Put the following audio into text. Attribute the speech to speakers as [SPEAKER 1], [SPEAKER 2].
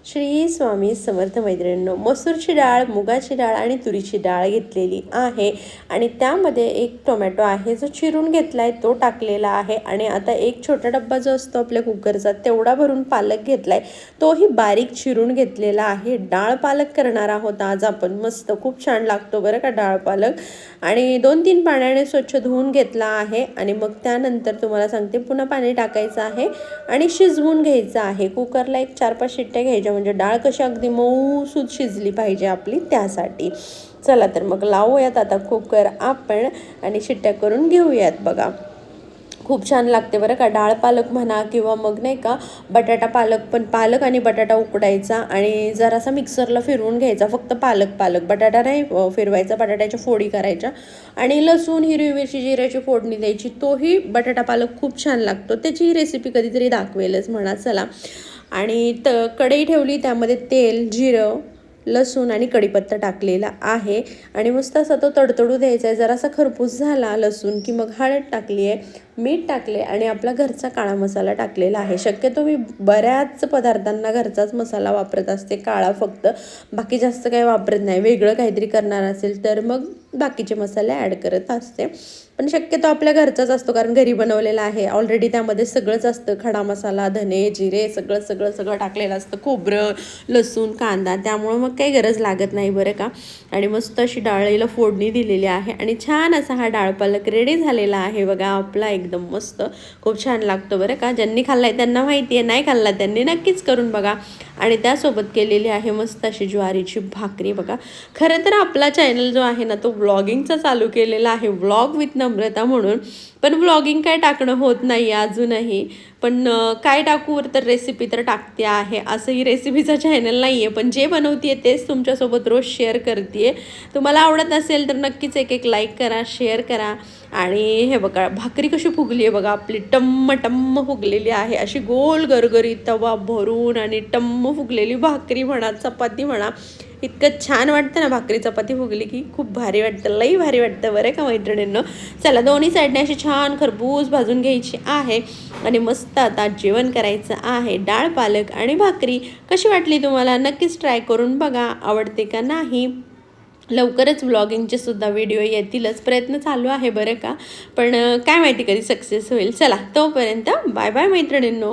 [SPEAKER 1] श्री स्वामी समर्थ मैत्रिणींनो, मसूरची डाळ, मुगाची डाळ आणि तुरीची डाळ घेतलेली आहे आणि त्यामध्ये एक टोमॅटो आहे जो चिरून घेतला आहे तो टाकलेला आहे आणि आता एक छोटा डब्बा जो असतो आपल्या कुकरचा तेवढा भरून पालक घेतलाय तोही बारीक चिरून घेतलेला आहे। डाळ पालक करणार आहोत आज आपण, मस्त खूप छान लागतो बरं का डाळ पालक। आणि 2-3 पाण्याने स्वच्छ धुवून घेतला आहे आणि मग त्यानंतर तुम्हाला सांगते पुन्हा पाणी टाकायचं आहे आणि शिजवून घ्यायचं आहे। कुकरला एक 4-5 शिट्ट्या घ्यायच्या म्हणजे डाळ कशी अगदी मऊसूद शिजली पाहिजे आपली त्यासाठी। चला तर मग लावूयात आता कुकर आपण आणि शिट्ट्या करून घेऊयात। बघा खूप छान लागते बरं का डाळ पालक म्हणा किंवा मग नाही का बटाटा पालक, पण पालक आणि बटाटा उकडायचा आणि जरासा मिक्सरला फिरवून घ्यायचा, फक्त पालक बटाटा नाही फिरवायचा, बटाट्याच्या फोडी करायच्या आणि लसूण हिरवी मिरची जिऱ्याची फोडणी द्यायची। तोही बटाटा पालक खूप छान लागतो, त्याची रेसिपी कधीतरी दाखवेलच म्हणा। चला आणि कढई ठेवली, त्यामध्ये तेल, जिरं, लसूण आणि कढीपत्ता टाकलेला आहे आणि मस्त असा तो तडतडू द्यायचा आहे। जरासा खरपूस झाला लसूण की मग हळद टाकली आहे, मीठ टाकले आणि आपला घरचा काळा मसाला टाकलेला आहे। शक्यतो मी बऱ्याच पदार्थांना घरचाच मसाला वापरत असते, काळा फक्त, बाकी जास्त काही वापरत नाही। वेगळं काहीतरी करणार असेल तर मग बाकीचे मसाले ॲड करत असते, पण शक्यतो आपल्या घरचाच असतो कारण घरी बनवलेला आहे ऑलरेडी, त्यामध्ये सगळंच असतं, खडा मसाला, धने, जिरे सगळं टाकलेलं असतं, खोबरं, लसूण, कांदा, त्यामुळं मग काही गरज लागत नाही बरं का। आणि मस्त अशी डाळीला फोडणी दिलेली आहे आणि छान असा हा डाळ पालक रेडी झालेला आहे बघा आपला, एकदम मस्त, खूप छान लागतो बरं का। ज्यांनी खाल्लाय त्यांना माहिती आहे, नाही खाल्ला त्यांनी नक्कीच करून बघा। आणि त्यासोबत केलेली आहे मस्त अशी ज्वारीची भाकरी बघा। खरं तर आपला चॅनल जो आहे ना तो व्लॉगिंगचा चालू केलेला आहे, व्लॉग विथ नम्रता म्हणून, पण व्लॉगिंग काय टाकणं होत नाही अजूनही, पण काय टाकू तर रेसिपी तर टाकते आहे, असंही रेसिपीचा चॅनल नाही आहे, पण जे बनवते तेच तुमच्यासोबत रोज शेअर करते। तुम्हाला आवडत असेल तर नक्कीच एक लाईक करा, शेअर करा। आणि हे बघा भाकरी कशी फुगली आहे बघा आपली, टम्म फुगलेली आहे, अशी गोल गरगरीत तवा भरून आणि टम्म फुगलेली भाकरी म्हणा, चपाती म्हणा, इतकं छान वाटतं ना भाकरी चपाती फुगली की, खूप भारी वाटतं, लई भारी वाटतं बरं का मैत्रिणींनो। चला दोन्ही साईडने अशी छान खरपूस भाजून घ्यायची आहे आणि मस्त आता जेवण करायचं आहे। डाळ पालक आणि भाकरी कशी वाटली तुम्हाला नक्कीच ट्राय करून बघा, आवडते का नाही। लवकरच व्लॉगिंगचे सुद्धा व्हिडिओ येतीलच, प्रयत्न चालू आहे बरं का, पण काय माहिती कधी सक्सेस होईल। चला तोपर्यंत बाय बाय मैत्रिणींनो।